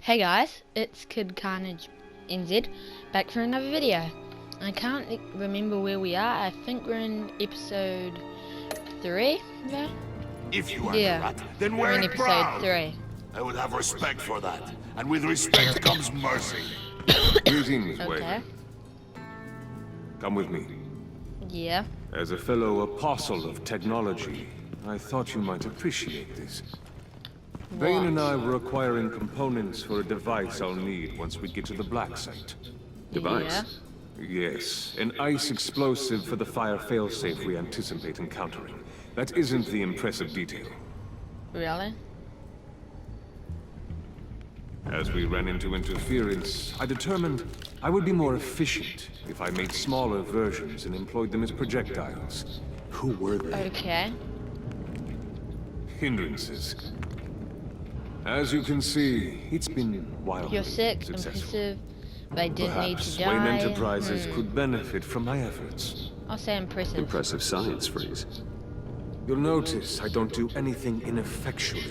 Hey guys, it's Kid Carnage NZ, back for another video. I can't remember where we are. I think we're in episode 3, yeah? If you are Yeah, that, then we're wear in it episode proud. 3. I would have respect for that, and with respect comes mercy. Greetings, Okay. Waver. Come with me. Yeah. As a fellow apostle of technology, I thought you might appreciate this. Vane and I were acquiring components for a device I'll need once we get to the black site. Device? Yes, an ice explosive for the fire failsafe we anticipate encountering. That isn't the impressive detail. Really? As we ran into interference, I determined I would be more efficient if I made smaller versions and employed them as projectiles. Who were they? Okay. Hindrances. As you can see, it's been wildly You're sick, successful. impressive, they didn't need Perhaps to die. Wayne Enterprises could benefit from my efforts. I'll say impressive. Impressive science phrase. You'll notice I don't do anything ineffectually.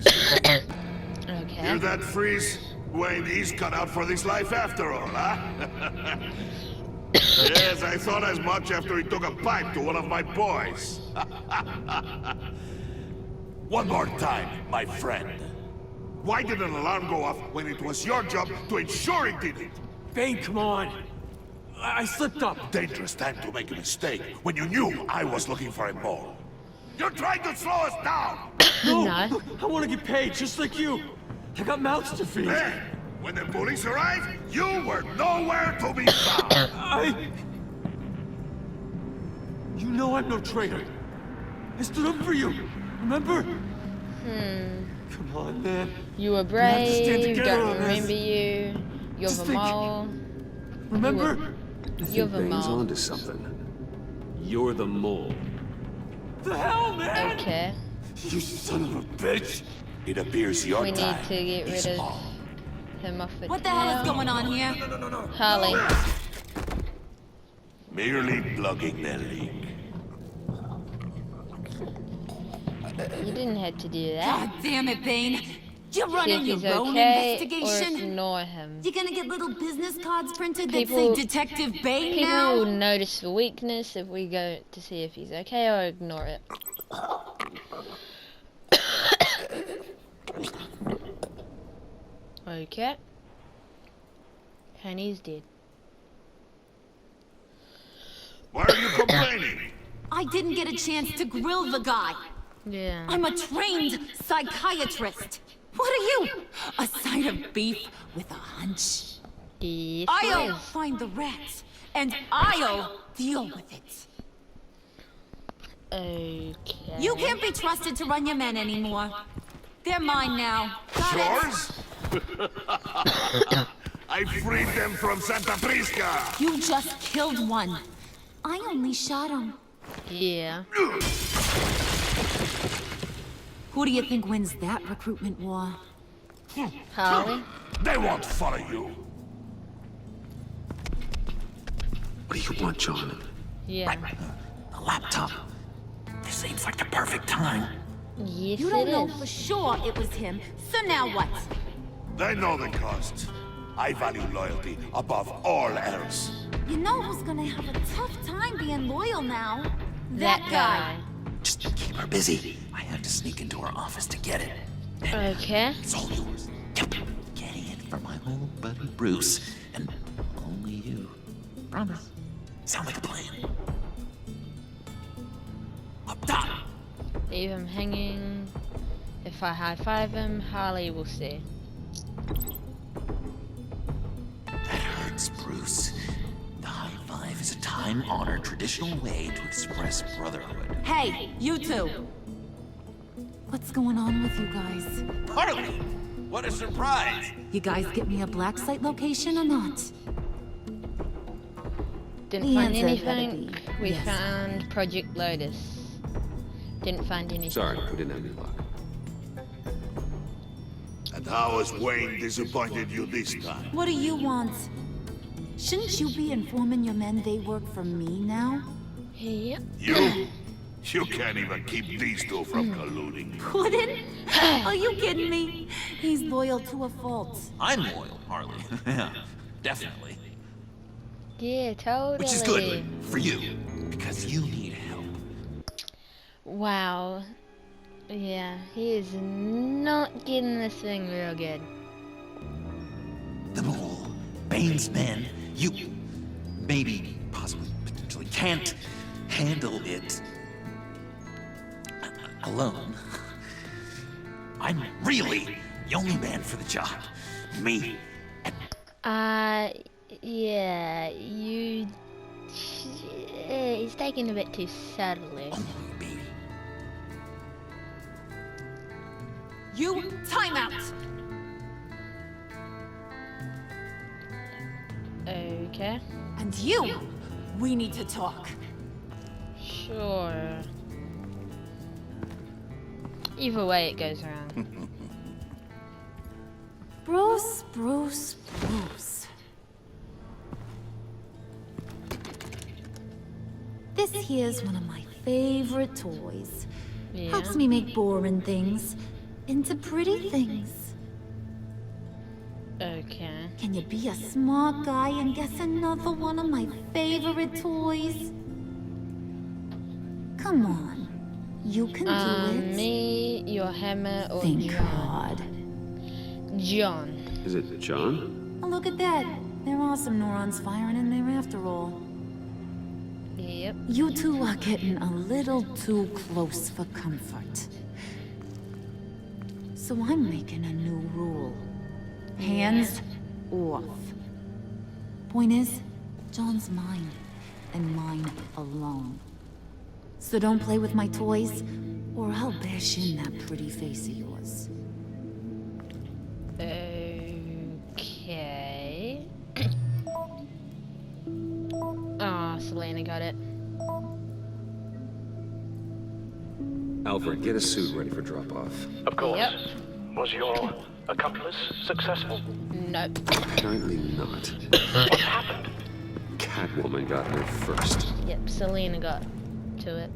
Okay. Hear that, Freeze? Wayne, he's cut out for this life after all, huh? Yes, I thought as much after he took a pipe to one of my boys. One more time, my friend. Why did an alarm go off when it was your job to ensure it didn't? Bane, come on! I slipped up! Dangerous time to make a mistake when you knew I was looking for a mole. You're trying to slow us down! No. I want to get paid just like you! I got mouths to feed! Then, when the police arrived, you were nowhere to be found! You know I'm no traitor! I stood up for you! Remember? Come on, man. You were have to stand brave, together don't on this. remember you. You're Just the think. mole. Remember? You're the Bane's mole. onto something. You're the mole. The hell, man! Okay. You son of a bitch! It appears your We need time to get is rid of on. him off the What the hell is going on here? Harley. Merely plugging the leak. You didn't have to do that. God damn it, Bane. You're See if running he's your own okay or investigation. ignore him. You're gonna get little business cards printed People- that say Detective Bane People now? will notice the weakness if we go to see if he's okay or ignore it. Okay. And he's dead. Why are you complaining? I didn't get a chance to grill the guy. Yeah. I'm a trained psychiatrist. What are you? A side of beef with a hunch? Yes, I'll he is. find the rats, and I'll deal with it. Okay. You can't be trusted to run your men anymore. They're mine now. Got it? Yours? I freed them from Santa Prisca! You just killed one. I only shot him. Yeah. Who do you think wins that recruitment war? Harley? They won't follow you. What do you want, John? Yeah. The laptop. This seems like the perfect time. Yes, You it don't know is. for sure it was him, so now what? They know the cost. I value loyalty above all else. You know who's gonna have a tough time being loyal now? That guy. Just keep her busy. I have to sneak into her office to get it. Okay. It's all yours. Yep. Getting it for my old buddy Bruce. And only you. Promise. Sound like a plan. Up top. Leave him hanging. If I high five him, Harley will see. That hurts, Bruce. The high five is a time-honored traditional way to express brotherhood. Hey, you two! What's going on with you guys? Harley! What a surprise! You guys get me a black site location or not? Didn't The find answer better anything. be We yes. found Project Lotus. Didn't find anything. Sorry, we didn't have any luck. And how has Wayne disappointed you this time? What do you want? Shouldn't you be informing your men they work for me now? Yep. You? You can't even keep these two from colluding. Couldn't? Are you kidding me? He's loyal to a fault. I'm loyal, Harley. Yeah, definitely. Yeah, totally. Which is good for you, because you need help. Wow. Yeah, he is not getting this thing real good. The Mole, Bane's men, you maybe, possibly, potentially can't handle it alone. I'm really the only man for the job. Me. Yeah, you... He's taking a bit too subtly. Only me. You, time out! Okay. And you, we need to talk. Sure. Either way it goes around. Bruce. This here's one of my favorite toys. Yeah. Helps me make boring things into pretty things. Okay. Can you be a smart guy and guess another one of my favorite toys? Come on. You can do it. Me, your hammer, or Think John? hard. John. Is it John? Oh, look at that. There are some neurons firing in there after all. Yep. You two are getting a little too close for comfort. So I'm making a new rule. Hands off. Point is, John's mine, and mine alone. So don't play with my toys, or I'll bash in that pretty face of yours. Okay. Oh, Selena got it. Alfred, get a suit ready for drop-off. Of course. Yep. Was your accomplice successful? Nope. Apparently not. What happened? Catwoman got there first. Yep, Selena got to it.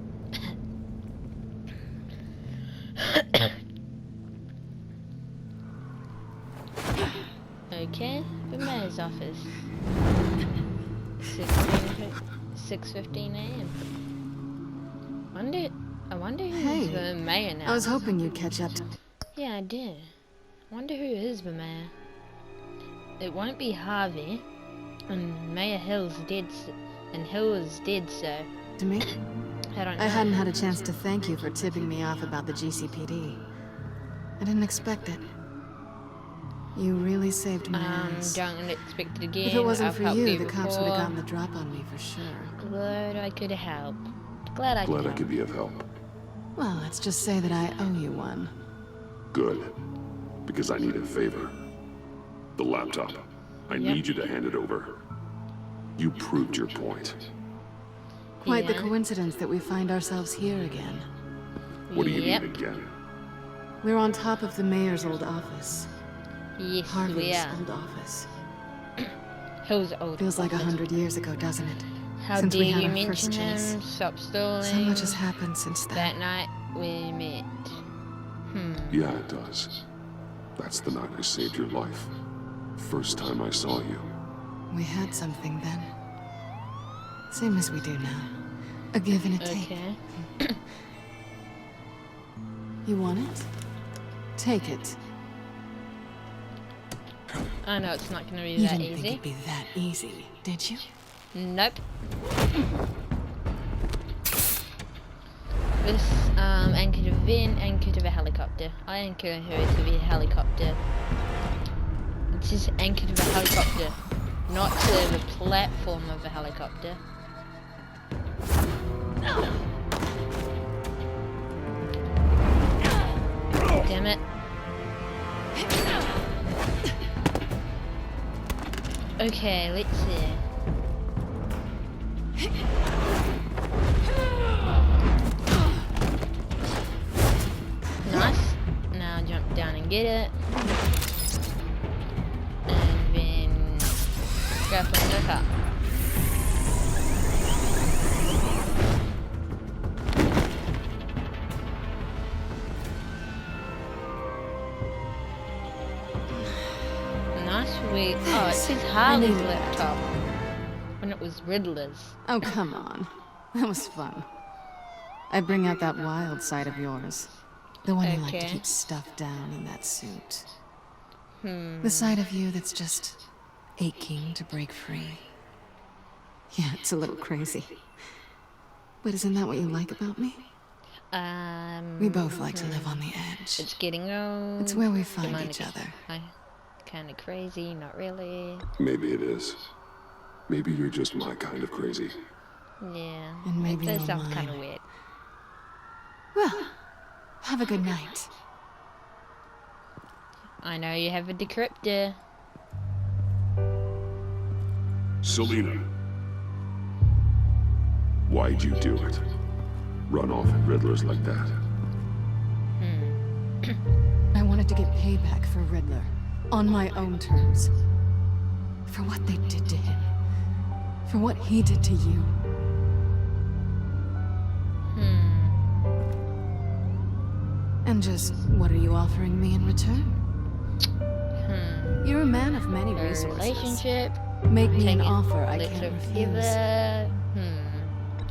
Okay, the mayor's office. 6:15 a.m. I wonder who's Hey, the mayor now. I was hoping you'd catch up. Yeah, I did. I wonder who is the mayor. It won't be Harvey, and Mayor Hill's dead, and Hill is dead, so To me? I don't know. I hadn't had a chance to thank you for tipping me off about the GCPD. I didn't expect it. You really saved my ass. Don't expect it again. If it wasn't I've for helped you, the cops would before. have gotten the drop on me for sure. Glad I could help. Glad I could Glad I help. could be of help. Well, let's just say that I owe you one. Good. Because I need a favor. The laptop. I need you to hand it over. You proved your point. Quite the Yeah. coincidence that we find ourselves here again. What do you Yep. need again? We're on top of the mayor's old office. Yes, we Harvey's are. old office. Hill's old. Feels like office. 100 years ago, doesn't it? How since dare we had you our mention first chase. him? Stop stalling. So much has happened since then. That night we met. Yeah, it does. That's the night I saved your life. First time I saw you. We had something then. Same as we do now. A give and a take. Okay. You want it? Take it. I know it's not going to be You that didn't think easy. it'd be that easy, did you? Nope. This anchor to Vin, anchor to the helicopter. I anchor her to the helicopter. It's just anchor to the helicopter, not to the platform of the helicopter. Damn it. Okay, let's see. Nice. Now jump down and get it. And then go from the top. we... Oh, it says Harley's laptop. When it was Riddler's. Oh, come on. That was fun. I bring out that wild side of yours. The one you like to Okay. keep stuffed down in that suit. The side of you that's just aching to break free. Yeah, it's a little crazy. But isn't that what you like about me? We both like to live on the edge. It's getting old. It's where we find each other. Kind of crazy, not really. Maybe it is. Maybe you're just my kind of crazy. Yeah. And maybe it you're does sound mine. kind of weird. Well, have a good night. I know you have a decryptor. Selena. Why'd you do it? Run off at Riddlers like that? I wanted to get payback for Riddler. On my own terms. For what they did to him. For what he did to you. And just, what are you offering me in return? You're a man of many A resources. relationship. Make me an Take it, offer I let's can't forgive refuse. her.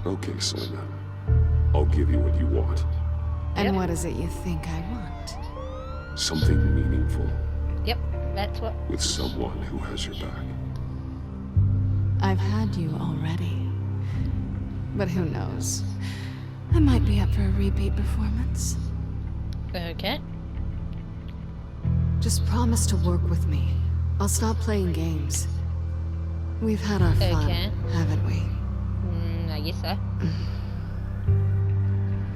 Okay, Selena. I'll give you what you want. And Yep. what is it you think I want? Something meaningful. Yep, that's what. With someone who has your back. I've had you already. But who knows? I might be up for a repeat performance. Okay. Just promise to work with me. I'll stop playing games. We've had our fun, Okay. haven't we? I guess so.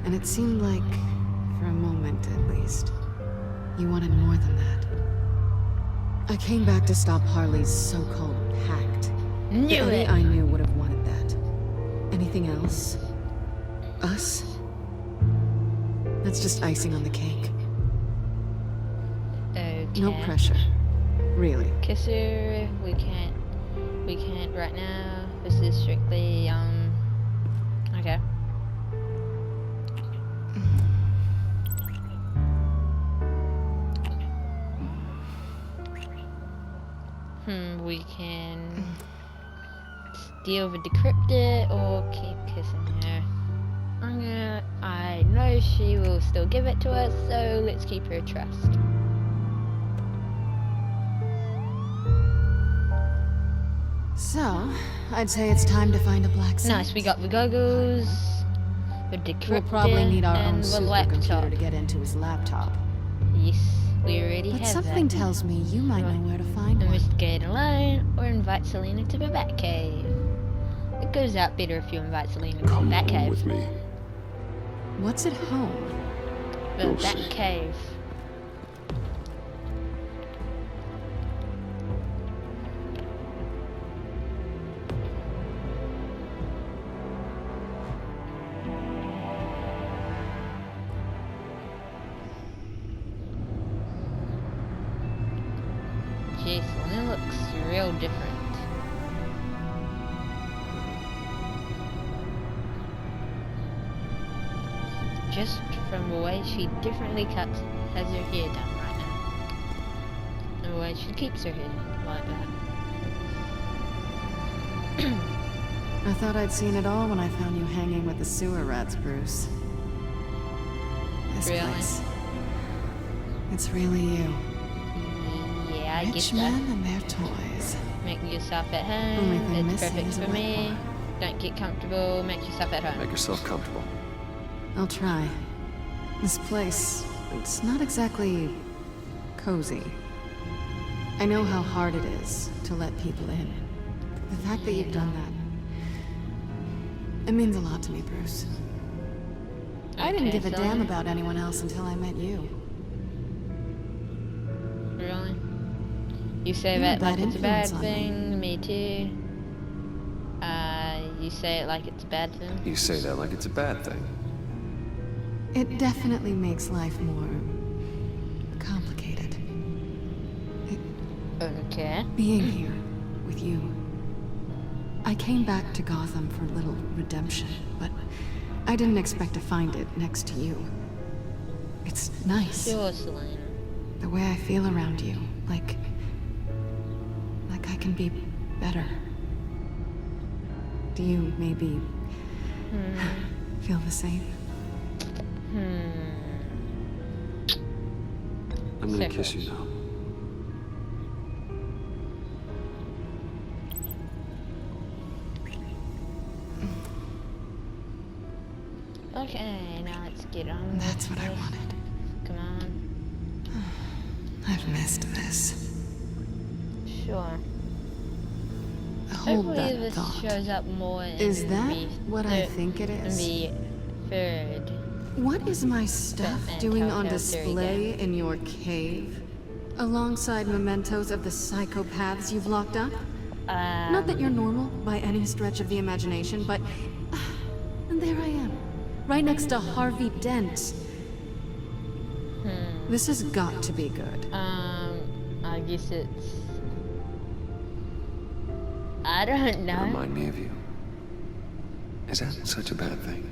And it seemed like, for a moment at least, you wanted more than that. I came back to stop Harley's so-called pact. Knew The Eddie it. I knew would have wanted that. Anything else? Us? That's just icing on the cake. Okay. No pressure. Really. Kiss her. We can't right now. This is strictly, okay. We can steal the decryptor or keep kissing her. I know she will still give it to us, so let's keep her trust. So, I'd say it's time to find a black site. Nice, we got the goggles, the decryptor, We'll probably need our own and the supercomputer laptop. to get into his laptop. Yes, we already But have something that. tells me you might know where to find one. Investigate alone, or invite Selena to the Batcave. It goes out better if you invite Selena to the Come home Batcave. with me. What's at home? The You'll see. Batcave. Jeez, Selena looks real different. Just from the way she differently has her hair done right now. And the way she keeps her hair like that. I thought I'd seen it all when I found you hanging with the sewer rats, Bruce. This Really? place. It's really you. Yeah, I guess Rich so. men and their toys. Make yourself at Only home. thing It's missing perfect is a for wet me. bar. Don't get comfortable. Make yourself at home. Make yourself comfortable. I'll try. This place, it's not exactly cozy. I know how hard it is to let people in. The fact that you've done that, it means a lot to me, Bruce. I didn't Okay, give a so- damn about anyone else until I met you. Really? You say You're a that like bad it's a bad influence on me. thing? Me too. You say it like it's a bad thing? You say that like it's a bad thing. It definitely makes life more complicated. Okay. Being here with you. I came back to Gotham for a little redemption, but I didn't expect to find it next to you. It's nice. Sure, Selena. The way I feel around you, like can be better. Do you maybe feel the same? I'm gonna kiss you now. Okay, now let's get on. That's what I wanted. Come on. I've missed this. Sure. Hold Hopefully that this thought. shows up more in Is that the what I think it is? the third. What is my stuff Batman doing on Telltale display in your cave? Alongside mementos of the psychopaths you've locked up? Not that you're normal by any stretch of the imagination, but... and there I am. Right next to Harvey Dent. This has got to be good. I guess it's... I don't know. Remind me of you. Is that such a bad thing?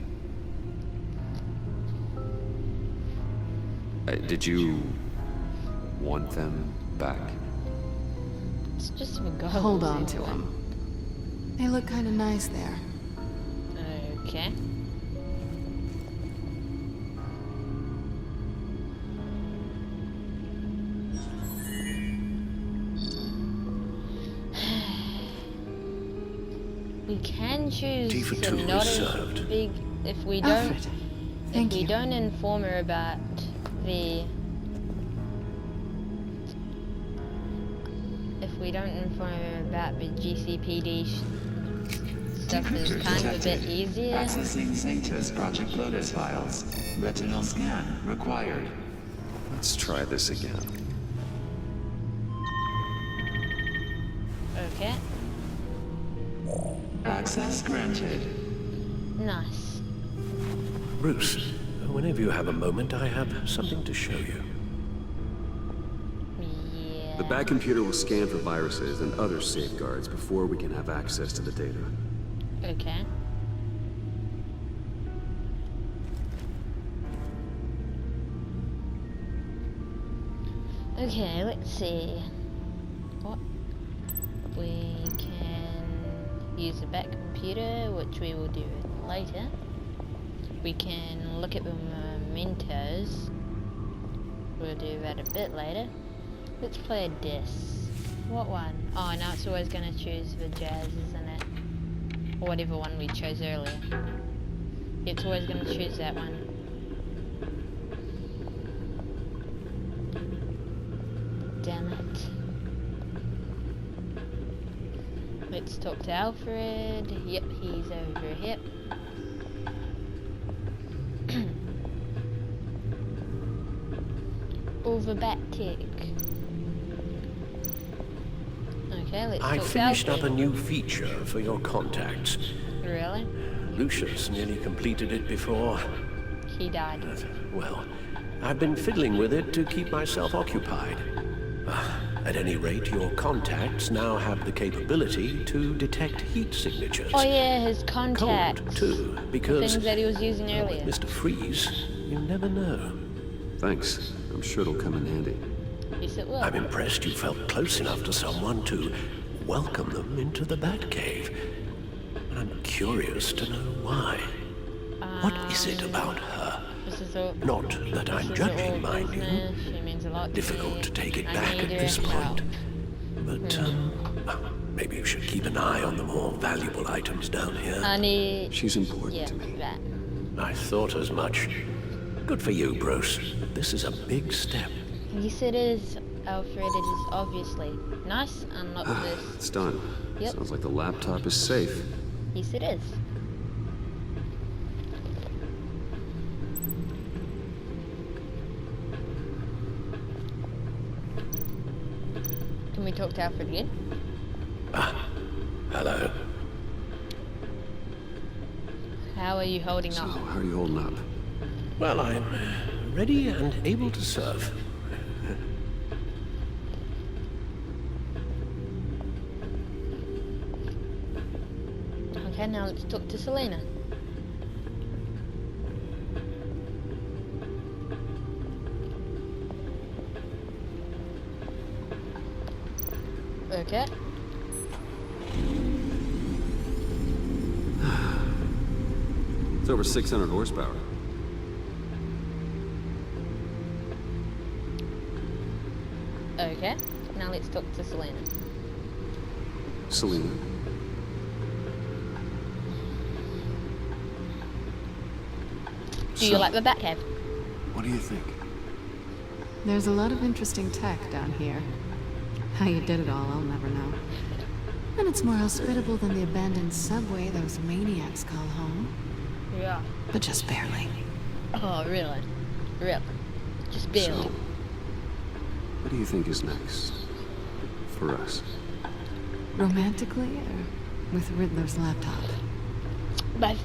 Did you want them back? It's just for goals. Hold on to them. They look kind of nice there. Okay. We can choose Tea for to two not is as served. big if we don't. Alfred, thank If we you. don't inform her about the. If we don't inform her about the GCPD stuff, is kind of a bit easier. Accessing Sanctus Project Lotus files. Retinal scan required. Let's try this again. Okay. Access granted. Nice. Bruce, whenever you have a moment, I have something to show you. Yeah. The back computer will scan for viruses and other safeguards before we can have access to the data. Okay. Okay, let's see. What? We can use the back computer, which we will do later. We can look at the mementos. We'll do that a bit later. Let's play a disc. What one? Oh, now it's always going to choose the jazz, isn't it? Or whatever one we chose earlier. It's always going to choose that one. Damn it. Let's talk to Alfred. Yep, he's over here. Overbatic. Okay, let's I talk to finished up Alfred. a new feature for your contacts. Really? Lucius nearly completed it before. He died. Well, I've been fiddling with it to keep myself occupied. At any rate, your contacts now have the capability to detect heat signatures. Oh yeah, his contacts. Cold, too, The because things that he was using with earlier. Mr. Freeze, you never know. Thanks. I'm sure it'll come in handy. Yes, it will. I'm impressed you felt close enough to someone to welcome them into the Batcave. I'm curious to know why. What is it about her? This is all. Not that I'm this is all judging, mind you. business. She means a lot to Difficult me. to take it I back need at her this help. point. But, maybe you should keep an eye on the more valuable items down here. I need. She's important Yeah, to me. that. I thought as much. Good for you, Bruce. This is a big step. Yes, it is, Alfred. It is obviously. Nice. Unlock this. It's done. Yep. Sounds like the laptop is safe. Yes, it is. Can we talk to Alfred again? Hello. How are you holding So, up? how are you holding up? Well, I'm ready and able to serve. Okay, now let's talk to Selena. Okay. It's over 600 horsepower. Okay, now let's talk to Selena. Selena. Do you like the Batcave? What do you think? There's a lot of interesting tech down here. How you did it all, I'll never know. And it's more hospitable than the abandoned subway those maniacs call home. Yeah. But just barely. Oh, really? Really? Just barely. So, what do you think is next? For us? Romantically, or with Riddler's laptop? Both.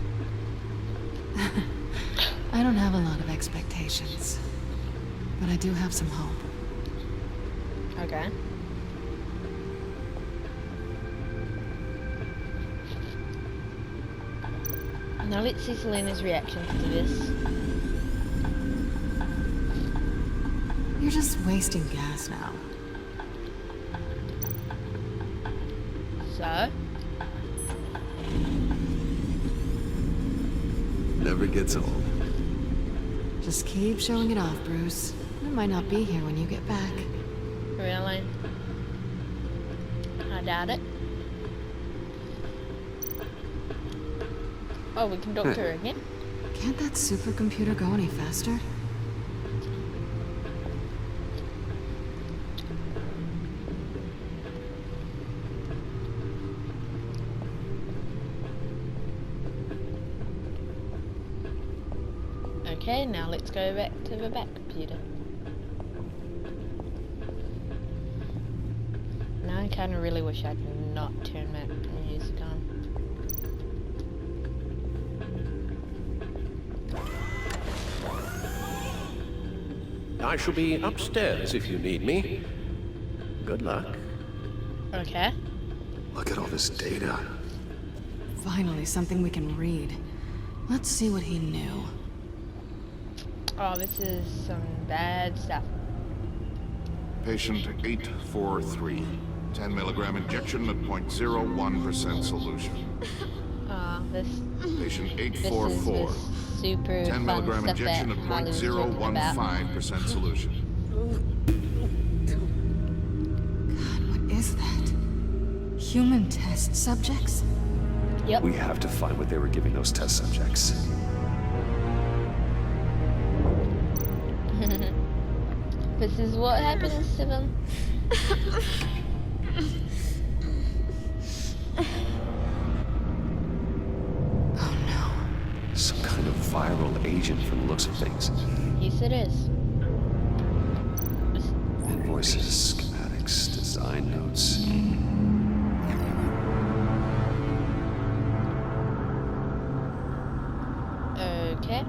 I don't have a lot of expectations. But I do have some hope. Okay. Now let's see Selena's reaction to this. You're just wasting gas now. So? Never gets old. Just keep showing it off, Bruce. I might not be here when you get back. Really? I doubt it. Oh, we can talk to her again? Can't that supercomputer go any faster? Okay, now let's go back to the back computer. Now I kinda really wish I'd not turned that music on. I shall be upstairs if you need me. Good luck. Okay. Look at all this data. Finally, something we can read. Let's see what he knew. Oh, this is some bad stuff. Patient 843. 10 milligram injection at 0.01% solution. This Patient is 844. this super 10 fun milligram stuff that injection at Holly's talking about. 0.015% solution. God, what is that? Human test subjects? Yep. We have to find what they were giving those test subjects. This is what happens to them. Oh no. Some kind of viral agent from the looks of things. Yes, it is. Invoices, schematics, design notes. Okay.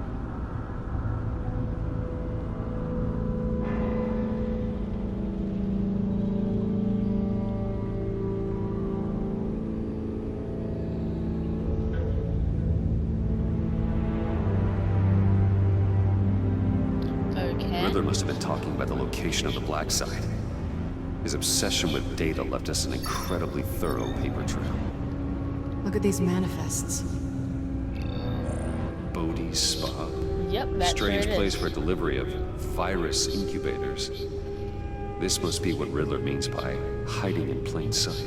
Riddler must have been talking about the location of the black site. His obsession with data left us an incredibly thorough paper trail. Look at these manifests. Bodhi's Spa. Yep, that's Strange where it place is. for delivery of virus incubators. This must be what Riddler means by hiding in plain sight.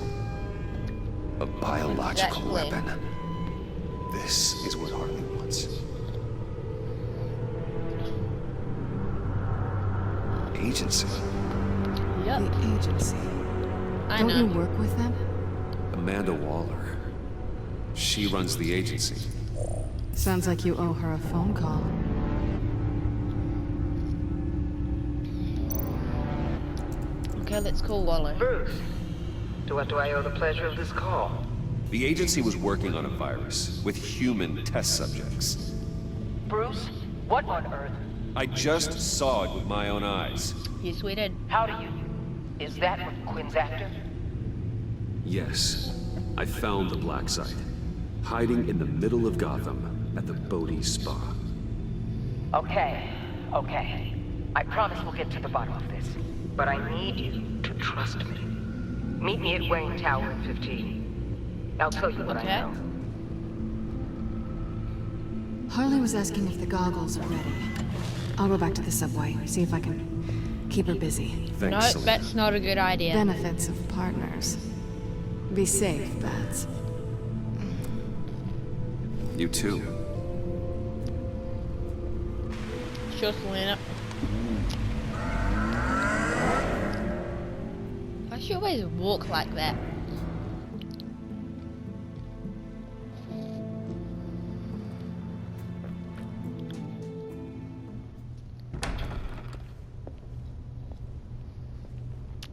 A biological Exactly. weapon. This is what Harley wants. Agency. Yep. The agency. I Don't know. you work with them? Amanda Waller. She runs the agency. Sounds like you owe her a phone call. Okay, let's call Waller. Bruce, to what do I owe the pleasure of this call? The agency was working on a virus with human test subjects. Bruce, what on earth? I just saw it with my own eyes. Yes, we did. How do you? Is that what Quinn's after? Yes, I found the black site. Hiding in the middle of Gotham at the Bodhi Spa. Okay. I promise we'll get to the bottom of this. But I need you to trust me. Meet me at Wayne Tower in 15. I'll tell you what I Okay. know. Harley was asking if the goggles are ready. I'll go back to the subway, see if I can keep her busy. No, that's not a good idea. Benefits of partners. Be safe, Bats. You too. Sure, Selena. Why she always walk like that?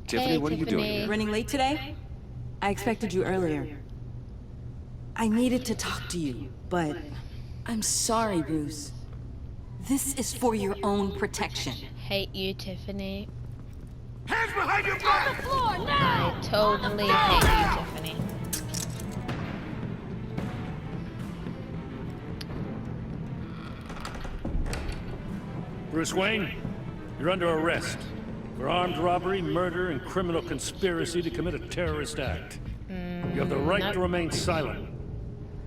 Tiffany, Hey, what are you doing Tiffany. here? Running late today? I expected you earlier. I needed to talk to you, but I'm sorry, Bruce. This is for your own protection. Hate you, Tiffany. Hands behind your back! I totally hate you, Tiffany. Bruce Wayne, you're under arrest for armed robbery, murder, and criminal conspiracy to commit a terrorist act. You have the right to remain silent.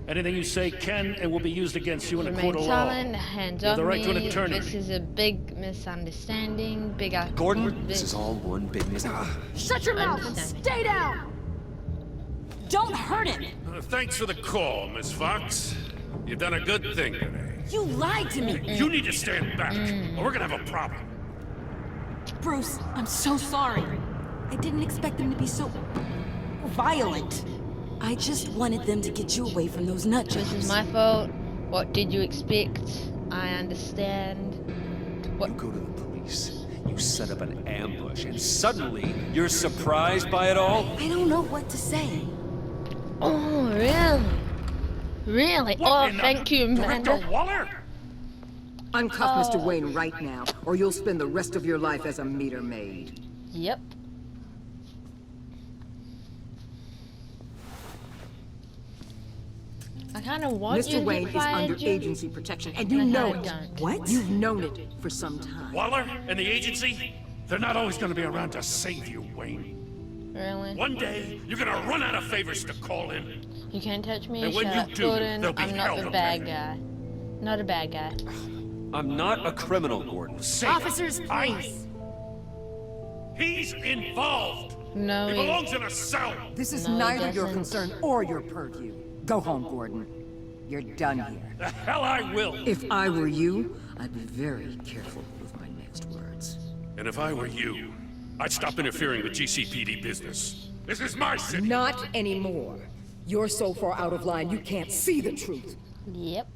Anything you say can and will be used against you in a Remain court of law. silent, hands You have off the right to an me. attorney. This is a big misunderstanding. Gordon, this is all one big Shut your mouth and stay down! Don't hurt him! Thanks for the call, Miss Fox. You've done a good thing today. You lied to me! You need to stand back, or we're gonna have a problem. Bruce, I'm so sorry. I didn't expect them to be so violent. I just wanted them to get you away from those nut jobs. This is my fault. What did you expect? I understand. What? You go to the police, you set up an ambush, and suddenly you're surprised by it all? I don't know what to say. Oh, really? Really? Oh, thank you, Amanda. Director Waller? Uncuff Mr. Wayne right now, or you'll spend the rest of your life as a meter maid. Yep. I kind of want you Mr. to Wayne get is fired, under Jim. agency protection, and you And I know kinda it. don't. What? You've known it for some time. Waller and the agency? They're not always gonna be around to save you, Wayne. Really? One day, you're gonna run out of favors to call in. You can't touch me. And when Shut you up, do, Gordon. there'll be I'm not hell the to bad pay. guy. Not a bad guy. I'm not a criminal, Gordon. Officers, please. He's involved. No, He he- belongs in a cell. This is No, he neither your doesn't. concern or your purview. Go home, Gordon. You're done here. The hell I will. If I were you, I'd be very careful with my next words. And if I were you, I'd stop interfering with GCPD business. This is my city. Not anymore. You're so far out of line, you can't see the truth. Yep.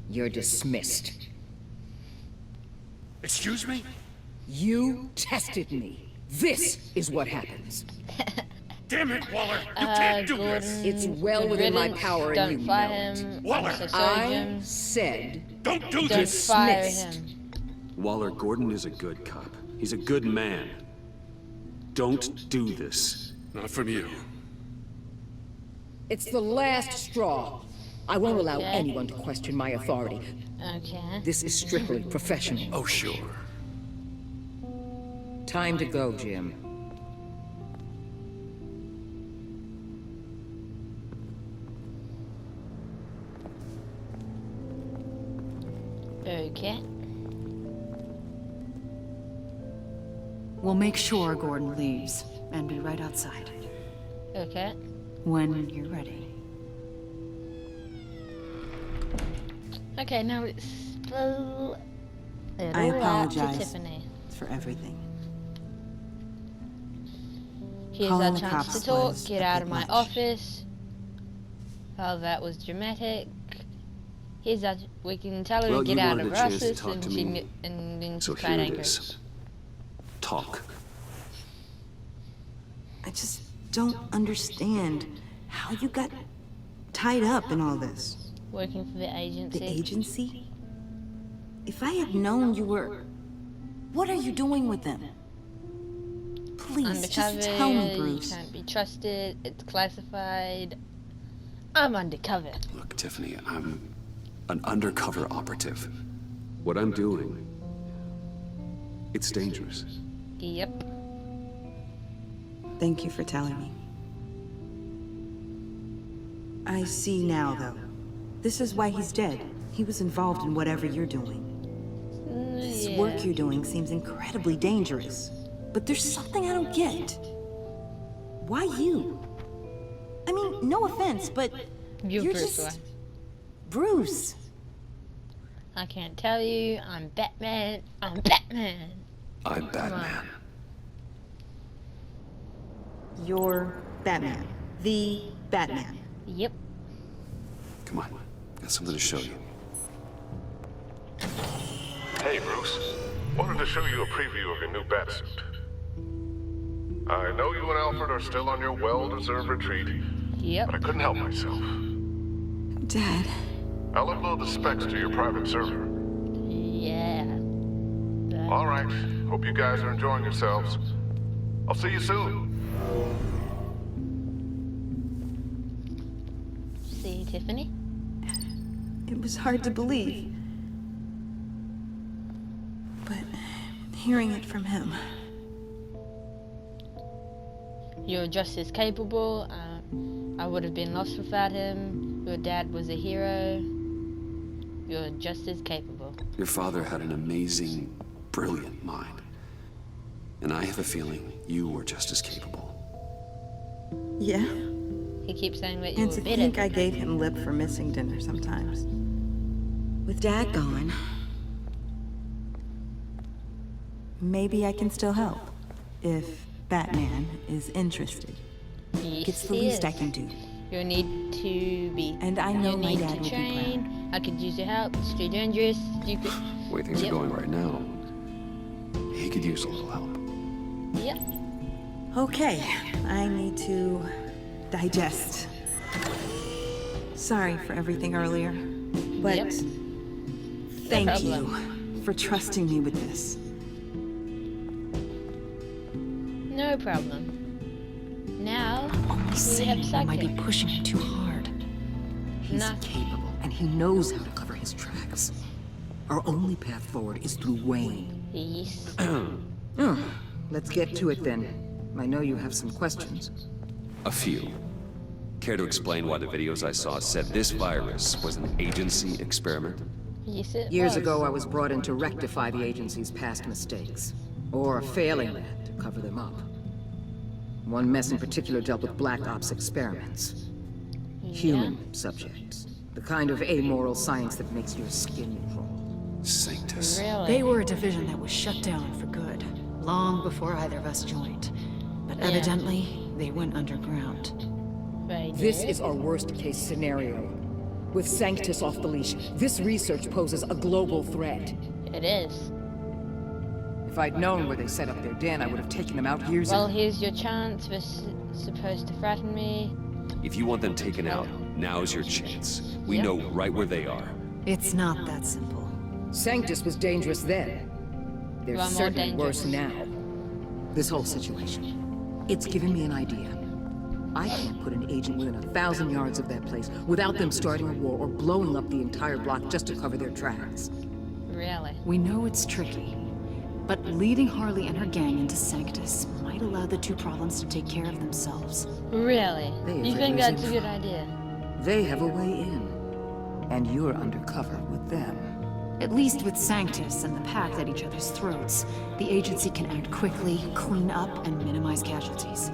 You're dismissed. Excuse me? You tested me. This is what happens. Damn it, Waller. You can't do this. Gordon, It's well good within my riddance. power, Don't and you fire know it. him. Waller, I'm so sorry, I Jim. said Don't do Don't this. fire dismissed. him. Waller, Gordon is a good cop. He's a good man. Don't do this. Not from you. it's the last straw. I won't allow Okay. anyone to question my authority. Okay. This is strictly professional. Oh, sure. Time to go, Jim. Okay. We'll make sure Gordon leaves and be right outside. Okay. When you're ready. Okay, now it's spill it I all out to apologize. Tiffany. For everything. Here's Calling our the chance cops to talk. was Get a out bit of my much. office. Oh, that was dramatic. Here's our. We can tell her Well, to get you out wanted of a our chance to office, talk and to she me. and then So she's quite here it angry. is. Talk. I just don't understand how you got tied up in all this. Working for the agency. The agency? If I had known you were... What are you doing with them? Please, Undercover. just tell me, You Bruce. can't be trusted. It's classified. I'm undercover. Look, Tiffany, I'm an undercover operative. What I'm doing, it's dangerous. Yep. Thank you for telling me. I see now, though. This is why he's dead. he was involved in whatever you're doing. This work you're doing seems incredibly dangerous. But there's something I don't get. Why you? I mean, no offense, but you're Bruce just... Bruce. I can't tell you. I'm Batman. I'm Batman. I'm Batman. You're Batman. The Batman. Yep. Come on, got something to show you. Hey, Bruce. Wanted to show you a preview of your new batsuit. I know you and Alfred are still on your well-deserved retreat. Yep. But I couldn't help myself. Dad. I'll upload the specs to your private server. Yeah. All right. Hope you guys are enjoying yourselves. I'll see you soon. See, Tiffany? It was hard to believe. But hearing it from him... You're just as capable. I would have been lost without him. Your dad was a hero. You're just as capable. Your father had an amazing, brilliant mind. And I have a feeling you were just as capable. Yeah? He keeps saying that you And were to better. think I gave him lip for missing dinner sometimes. With Dad gone, maybe I can still help. If Batman is interested. Yes, It's the he least is. I can do. You need to be. And I know you my need dad to would be train. I could use your help. It's too dangerous. You could. The way things Yep. are going right now, he could use a little help. Yep. Okay, I need to digest. Sorry for everything earlier, but Yep. thank No you for trusting me with this. No problem. Now Only we have saying I might be Psychic. pushing it too hard. He's Nah. capable, and he knows how to cover his tracks. Our only path forward is through Wayne. Yes. Let's get to it then. I know you have some questions. A few. Care to explain why the videos I saw said this virus was an agency experiment? Yes, it Years was. ago, I was brought in to rectify the agency's past mistakes. Or failing that, to cover them up. One mess in particular dealt with Black Ops experiments. Human subjects. The kind of amoral science that makes your skin crawl. Sanctus. Really? They were a division that was shut down for good, long before either of us joined. But Yeah. evidently, they went underground. They This did. is our worst-case scenario. With Sanctus off the leash, this research poses a global threat. It is. If I'd known where they set up their den, I would have taken them out years Well, ago. here's your chance. We're supposed to threaten me. If you want them taken out, now's your chance. We Yep. know right where they are. It's not that simple. Sanctus was dangerous then. They're Well, more certainly worse dangerous. now. This whole situation, it's given me an idea. I can't put an agent within 1,000 yards of that place without them starting a war or blowing up the entire block just to cover their tracks. Really? We know it's tricky, but leading Harley and her gang into Sanctus might allow the two problems to take care of themselves. Really? They have You think Riddler's that's a info. good idea? They have a way in. And you're undercover with them. At least with Sanctus and the Pact at each other's throats, the agency can act quickly, clean up, and minimize casualties.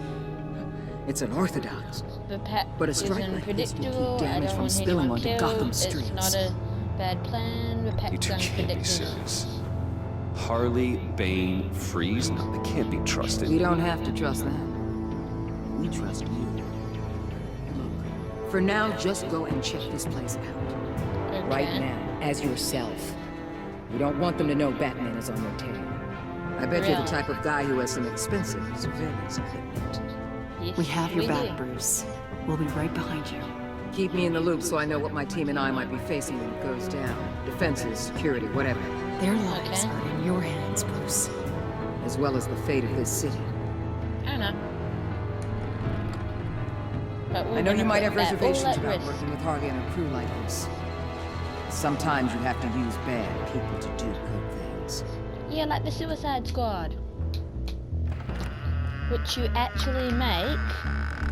It's unorthodox. The pet But a is strike like this will keep unpredictable. I damage don't from want spilling anyone onto killed. Gotham It's streets. not a bad plan. The You pet's two can't be unpredictable. serious. Harley, Bane, Freeze? No, they can't be trusted. We don't have to trust them. We trust you. Look, for now, just go and check this place out. Okay. Right now, as yourself. We don't want them to know Batman is on their tail. I bet you're the Really? type of guy who has some expensive surveillance equipment. Yes, We have your we back, do. Bruce. We'll be right behind you. Keep me in the loop so I know what my team and I might be facing when it goes down. Defenses, security, whatever. Their lives Okay. are in your hands, Bruce. As well as the fate of this city. I know. But we're I know gonna you might put have that all reservations at about risk. working with Harley and a crew like this. Sometimes you have to use bad people to do good things. Yeah, like the Suicide Squad. Which you actually make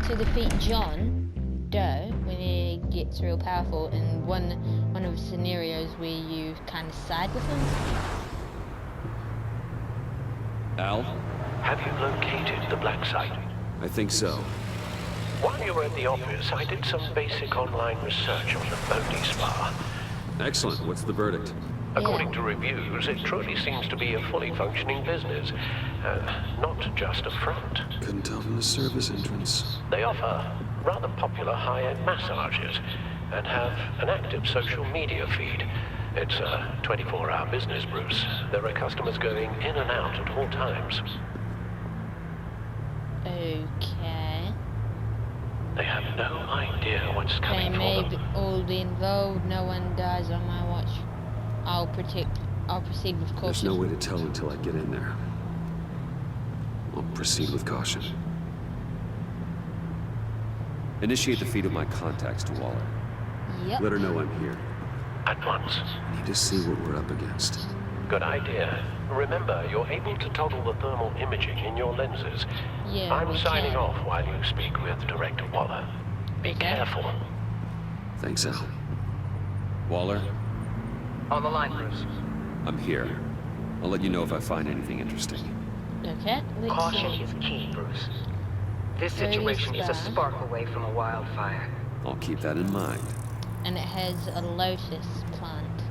to defeat John Doe when you gets real powerful, and one of the scenarios where you kind of side with him. Al? Have you located the black site? I think so. While you were at the office, I did some basic online research on the Bodhi Spa. Excellent. What's the verdict? According to reviews, it truly seems to be a fully functioning business, not just a front. Couldn't tell from the service entrance. They offer rather popular high-end massages and have an active social media feed. It's a 24-hour business, Bruce. There are customers going in and out at all times. Okay. They have no idea what's They coming for may them. all be involved. No one dies on my watch. I'll proceed with caution. There's no way to tell until I get in there. I'll proceed with caution. Initiate the feed of my contacts to Waller. Yep. Let her know I'm here. At once. I need to see what we're up against. Good idea. Remember, you're able to toggle the thermal imaging in your lenses. Yeah, I'm we signing can. off while you speak with Director Waller. Be careful. Thanks, Al. Waller, On the line, Bruce. I'm here. I'll let you know if I find anything interesting. Okay, let's Caution see. is key, Bruce. This Very situation is a sad. spark away from a wildfire. I'll keep that in mind. And it has a lotus plant.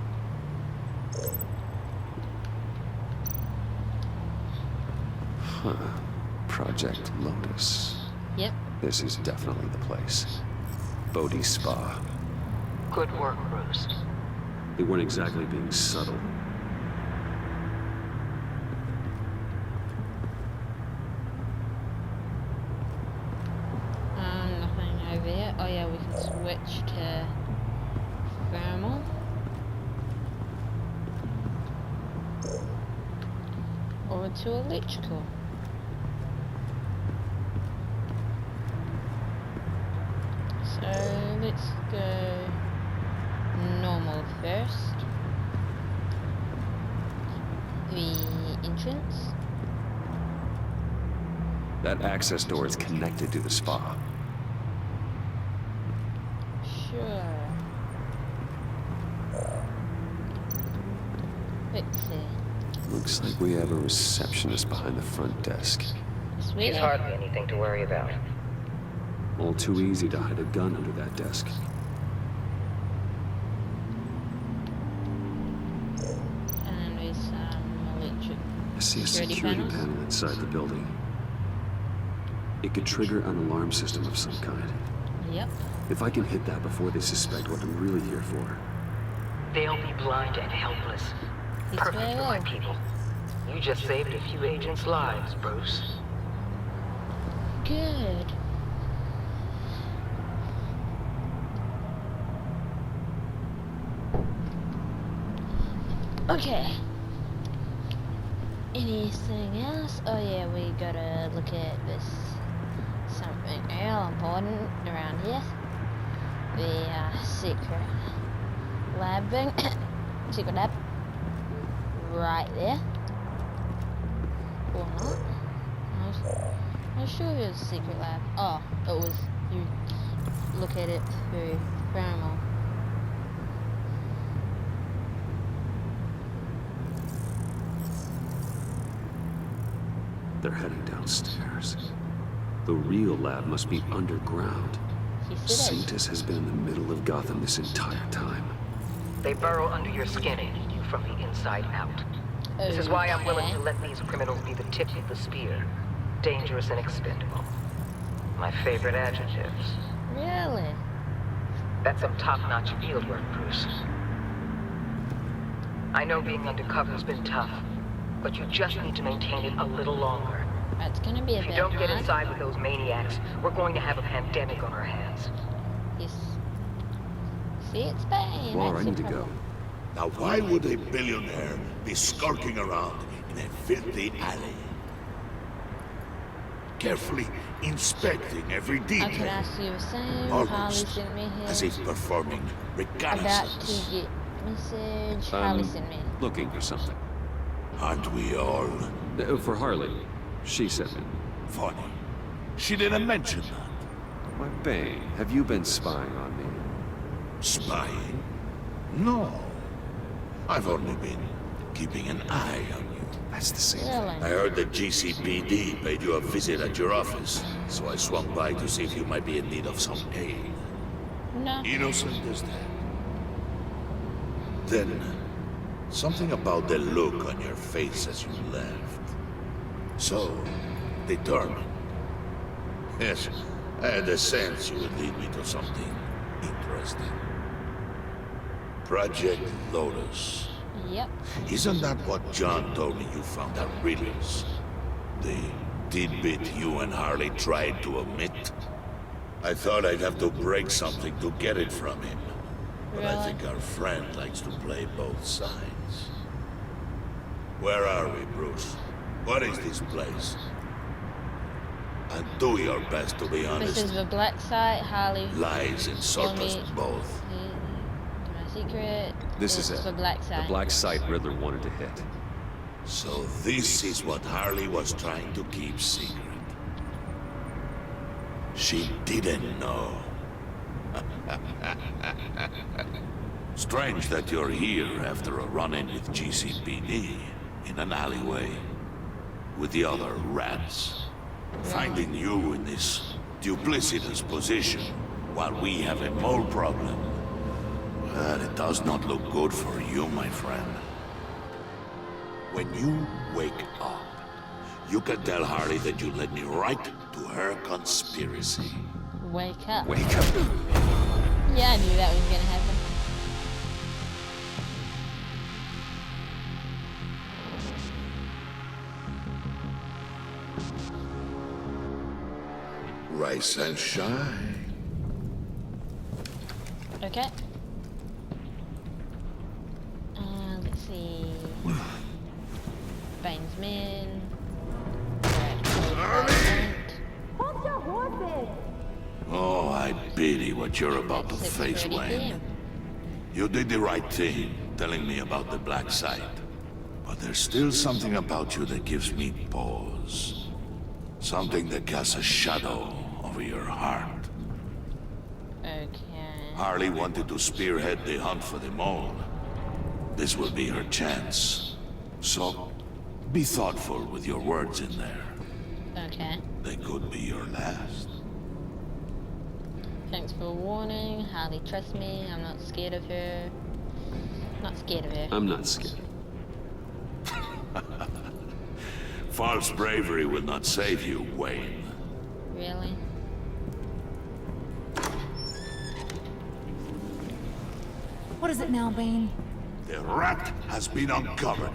Huh. Project Lotus. Yep. This is definitely the place. Bodhi Spa. Good work, Bruce. They weren't exactly being subtle. Nothing over here. Oh yeah, we can switch to thermal. Or to electrical. So let's go normal first. The entrance. That access door is connected to the spa. Sure. Let's see. Looks like we have a receptionist behind the front desk. Sweet. She's hardly anything to worry about. All too easy to hide a gun under that desk. And with some electric. I see a Security security panels? panel inside the building. It could trigger an alarm system of some kind. Yep. If I can hit that before they suspect what I'm really here for. They'll be blind and helpless. He's Perfect very for my well. people. You just saved a few agents' lives, Bruce. Good. Okay. Anything else? Oh yeah, we gotta look at this something real important around here. The secret lab thing. Secret lab. Right there. Or not. I was sure it was a secret lab. Oh, it was. You look at it through thermal. They're heading downstairs. The real lab must be underground. Sanctus has been in the middle of Gotham this entire time. They burrow under your skin and eat you from the inside out. This is why I'm willing to let these criminals be the tip of the spear. Dangerous and expendable. My favorite adjectives. Really? That's some top-notch field work, Bruce. I know being undercover's been tough, but you just need to maintain it a little longer. That's gonna be a If you bit don't get hard. inside with those maniacs, we're going to have a pandemic on our hands. Yes. See, it's Spain. Waller, That's I the need to go. problem. Now why would a billionaire be skulking around in a filthy alley? Carefully inspecting every I could detail, ask you the same. Harley almost sent me here. as if performing About reconnaissance. to get message. Harley sent me. Looking for something. Aren't we all? For Harley. She sent me. Funny. She didn't mention that. Why, Bane, have you been spying on me? Spying? No. I've only been keeping an eye on you. That's the same thing. I heard the GCPD paid you a visit at your office, so I swung by to see if you might be in need of some aid. No. Innocent as that. Then, something about the look on your face as you left. So, determined. Yes, I had a sense you would lead me to something interesting. Project Lotus. Yep. Isn't that what John told me you found at Riddler's? The tidbit you and Harley tried to omit? I thought I'd have to break something to get it from him. But I think our friend likes to play both sides. Where are we, Bruce? What is this place? And do your best to be honest. This is the black site, Harley. Lies insult us both. My secret. This is it. The black site. The black site Riddler wanted to hit. So this is what Harley was trying to keep secret. She didn't know. Strange that you're here after a run-in with GCPD in an alleyway with the other rats. Finding you in this duplicitous position while we have a mole problem. But it does not look good for you, my friend. When you wake up, you can tell Harley that you led me right to her conspiracy. Wake up. Wake up. Yeah, I knew that was gonna happen. Rise and shine. Okay. Let's see. Bane's men. Hold your horses! Oh, I pity what you're about to face, Wayne. You did the right thing, telling me about the black site. But there's still something about you that gives me pause. Something that casts a shadow over your heart. Okay. Harley wanted to spearhead the hunt for the mole. This will be her chance. So, be thoughtful with your words in there. Okay. They could be your last. Thanks for warning. Harley, trust me. I'm not scared of her. Not scared of her. I'm not scared. False bravery will not save you, Wayne. Really? What is it now, Bane? The rat has been uncovered.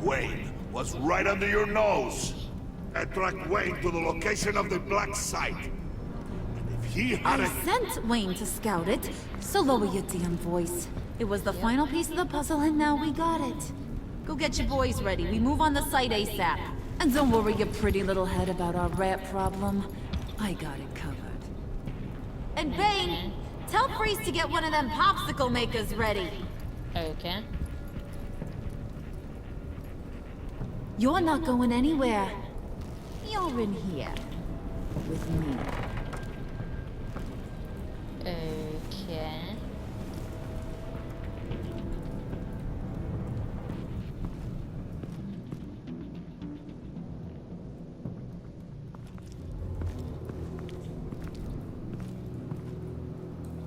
Wayne was right under your nose. I tracked Wayne to the location of the black site. And if he had I sent Wayne to scout it, so lower your damn voice. It was the final piece of the puzzle, and now we got it. Go get your boys ready. We move on the site ASAP. And don't worry your pretty little head about our rat problem. I got it covered. And Bane, tell Freeze to get one of them popsicle makers ready. Okay. You're not going anywhere. You're in here. With me. Okay.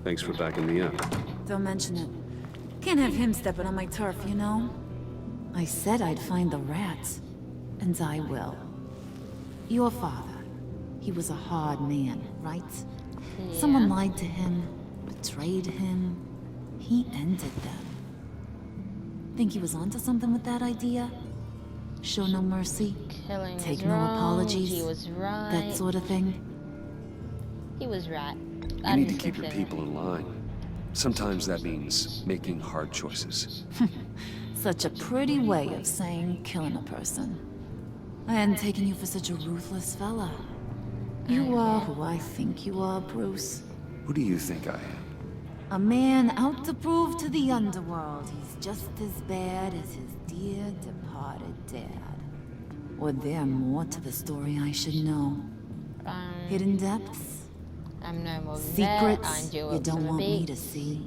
Thanks for backing me up. Don't mention it. Can't have him stepping on my turf, you know? I said I'd find the rats. And I will. Your father. He was a hard man, right? Yeah. Someone lied to him, betrayed him. He ended them. Think he was onto something with that idea? Show no mercy? Killing Take was no wrong. apologies? He was right. That sort of thing? He was right. You need to keep your people in line. Sometimes that means making hard choices. Such a pretty way of saying killing a person. I hadn't taken you for such a ruthless fella. You are who I think you are, Bruce. Who do you think I am? A man out to prove to the underworld he's just as bad as his dear departed dad. Or there more to the story I should know. Hidden depths? I'm no more than that. I Secrets enjoy you don't some want me beat. to see.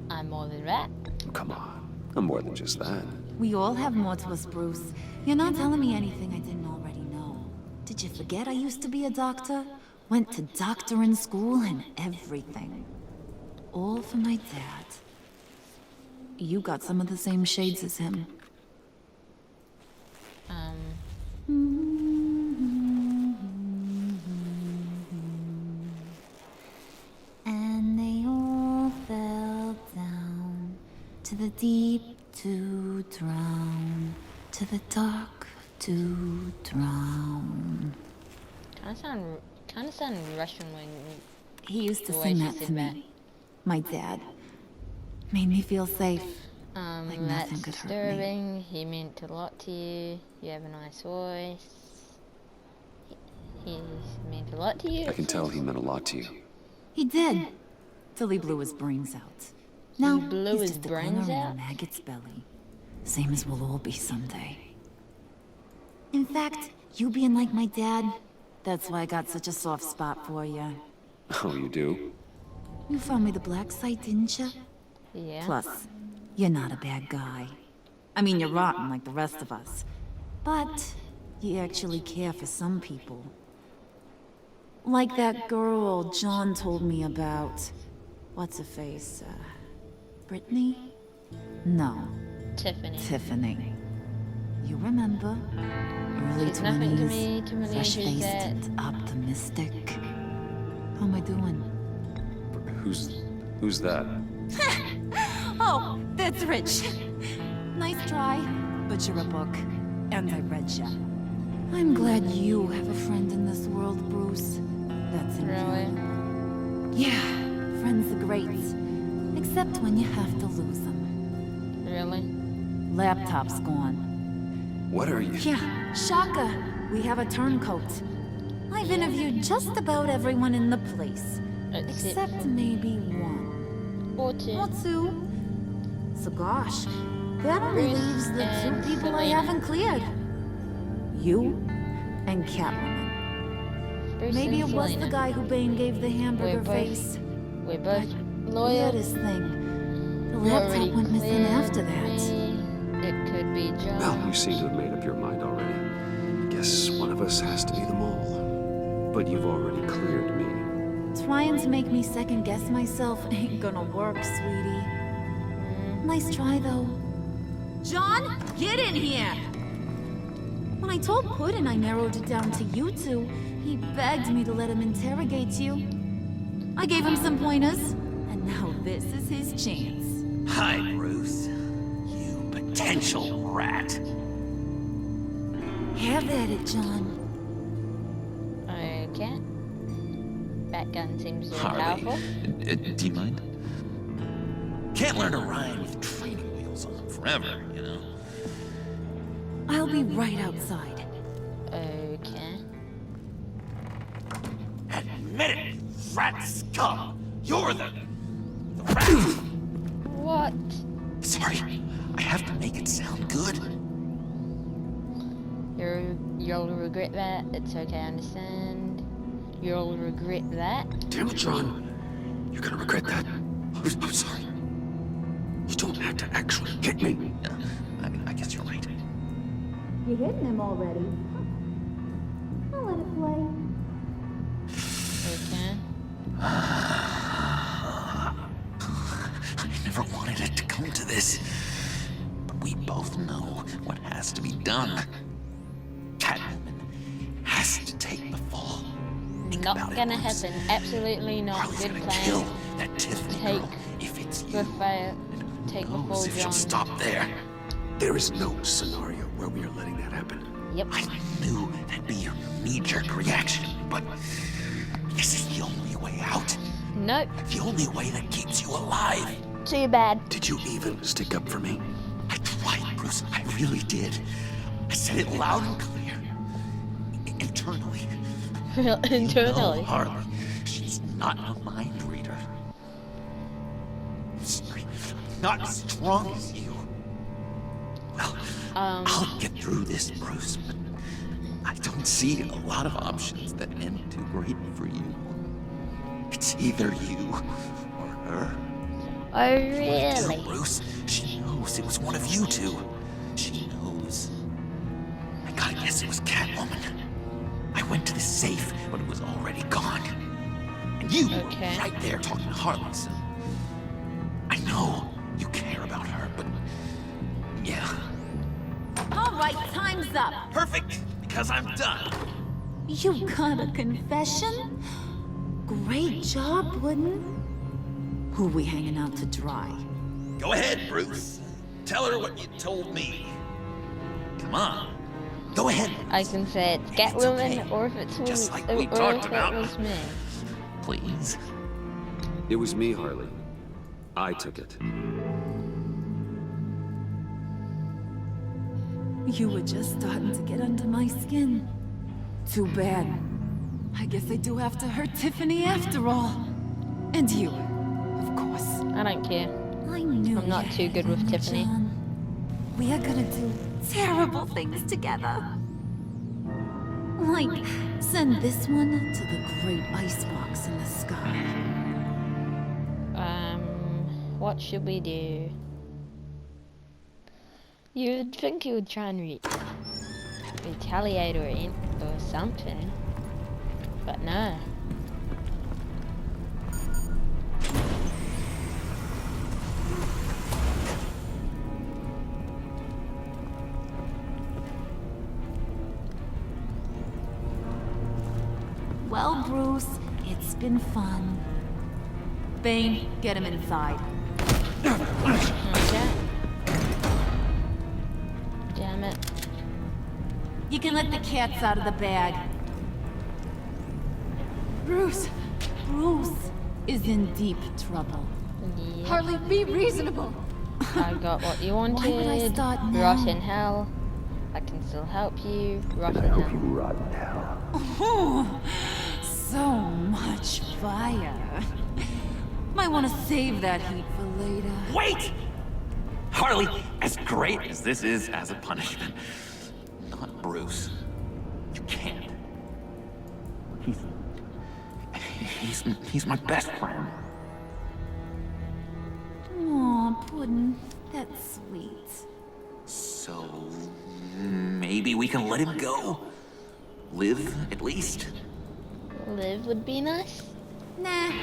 I'm more than that. Come on. I'm more than just that. We all have more to us, Bruce. You're not telling me anything I didn't already know. Did you forget I used to be a doctor? Went to doctoring school and everything. All for my dad. You got some of the same shades as him. And they all fell down to the deep to drown, to the dark to drown. Kind of sound Russian when He used to the way sing she that said to me. My dad. Made me feel safe. Like nothing That's could hurt me. disturbing. He meant a lot to you. You have a nice voice. He's meant a lot to you. I can tell he meant a lot to you. He did. Till he blew his brains out. Now, blew he's his just a brains glimmer in out? a maggot's belly. Same as we'll all be someday. In fact, you being like my dad, that's why I got such a soft spot for you. Oh, you do? You found me the black site, didn't you? Yeah. Plus, you're not a bad guy. I mean, you're rotten like the rest of us. But you actually care for some people. Like that girl John told me about. What's her face? Brittany? No. Tiffany. You remember? Early She's nothing to 20s, me, too many issues fresh-faced that- and optimistic. How am I doing? Who's that? Oh, that's Rich. Nice try, but you're a book, and I read ya. I'm glad you have a friend in this world, Bruce. That's invaluable. Yeah, friends are great. Except when you have to lose them. Really? Laptop's gone. What are you? Yeah, shocker. We have a turncoat. I've interviewed just about everyone in the place. Except maybe one. Or two. So gosh, that only leaves the two people I haven't cleared. You and Catwoman. Bruce Maybe it and was the Selena. guy who Bane gave the hamburger We're both- face. We're both loyal. Weirdest thing. The We're laptop already went missing clear. after that. It could be John. Well, you seem to have made up your mind already. Guess one of us has to be the mole. But you've already cleared me. Trying to make me second guess myself ain't gonna work, sweetie. Nice try, though. John, get in here! When I told Puddin' I narrowed it down to you two, he begged me to let him interrogate you. I gave him some pointers, and now this is his chance. Hi, Bruce. You potential rat. Have at it, John. Okay. That gun seems very Harley, powerful. do you mind? Can't learn to ride with training wheels on forever, you know? I'll be right outside. Okay. Admit it, rat scum! You're the rat! What? Sorry, I have to make it sound good. You'll regret that. It's okay, I understand. You'll regret that. Damn it, John. You're gonna regret that. I'm sorry. You don't have to actually hit me. I guess you're right. You're hitting him already. I'll let it play. Okay. I never wanted it to come to this. But we both know what has to be done. Catwoman has to take the fall. Not gonna happen. Absolutely not. Harley's Good gonna plan. kill that Tiffany Take girl if it's you. the fail. Take the fall, If she'll John. stop there. There is no scenario where we are letting that happen. Yep. I knew that'd be your knee-jerk reaction, but this is the only way out. Nope. The only way that keeps you alive. Too bad. Did you even stick up for me? I tried, Bruce. I really did. I said it loud and clear. Internally. Internally. No, Harley. She's not a mind reader. I'm sorry. I'm not as strong as you. Well, I'll get through this, Bruce, but I don't see a lot of options that end too great for you. It's either you or her. Oh, really? Do, Bruce. She knows it was one of you two. She knows. I gotta guess it was Catwoman. I went to the safe, but it was already gone. And you were right there talking to Harley, so... I know you care about her, but... yeah. All right, time's up. Perfect, because I'm done. You got a confession? Great job, Wooden. Who we hanging out to dry? Go ahead, Bruce. Tell her what you told me. Come on. Go ahead. I can say it's Catwoman, or if it's Just like me, we or talked if about. it was me. Please. It was me, Harley. I took it. You were just starting to get under my skin. Too bad. I guess I do have to hurt Tiffany after all. And you, of course. I don't care. I knew I'm not too good with Tiffany. We are gonna do terrible things together. Like, send this one to the great icebox in the sky. What should we do? You'd think he would try and retaliate or something, but no. Well, Bruce, it's been fun. Bane, get him inside. Okay. Damn it. You can let the cats out of the bag. Bruce is in deep trouble. Yeah. Harley, be reasonable. I got what you wanted. Why would I start now? Rot in hell. I can still help you. Rot in hell. Rot in hell. Oh, so much fire. Might want to save that heat for later. Wait! Harley, as great as this is as a punishment, not Bruce. You can't. He's my best friend. Aw, Puddin', that's sweet. So maybe we can let him go? Live, at least? Live would be nice. Nah.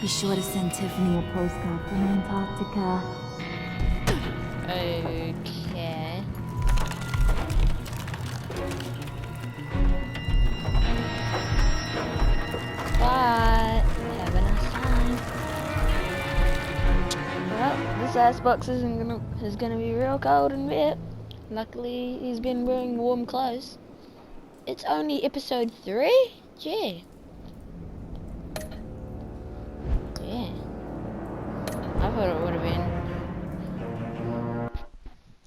Be sure to send Tiffany a postcard from Antarctica. Okay. Bye. Have a nice time. Well, this icebox is gonna be real cold and wet. Luckily, he's been wearing warm clothes. It's only episode 3? Gee. Yeah. I thought it would have been.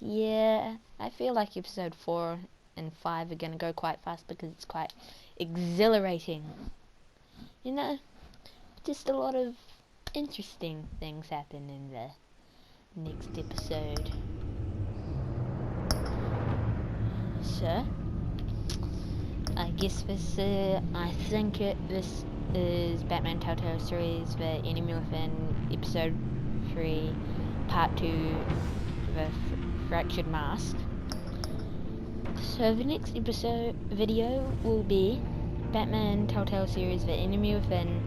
Yeah, I feel like episode 4 and 5 are gonna go quite fast because it's quite exhilarating. You know, just a lot of interesting things happen in the next episode. So, I guess this, I think this is Batman Telltale series, The Enemy Within, episode 3, part 2, The Fractured Mask. So the next video will be Batman Telltale series, The Enemy Within,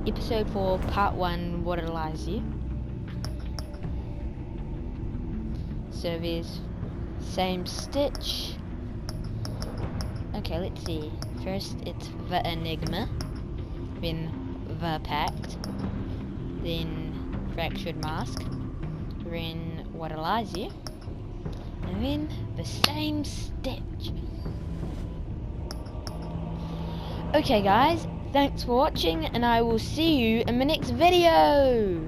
episode 4, part 1, What Lies You. So there's same stitch. Okay, let's see. First it's The Enigma, then The Pact, then Fractured Mask, then What Lies You, and then the same stitch. Okay guys, thanks for watching and I will see you in the next video!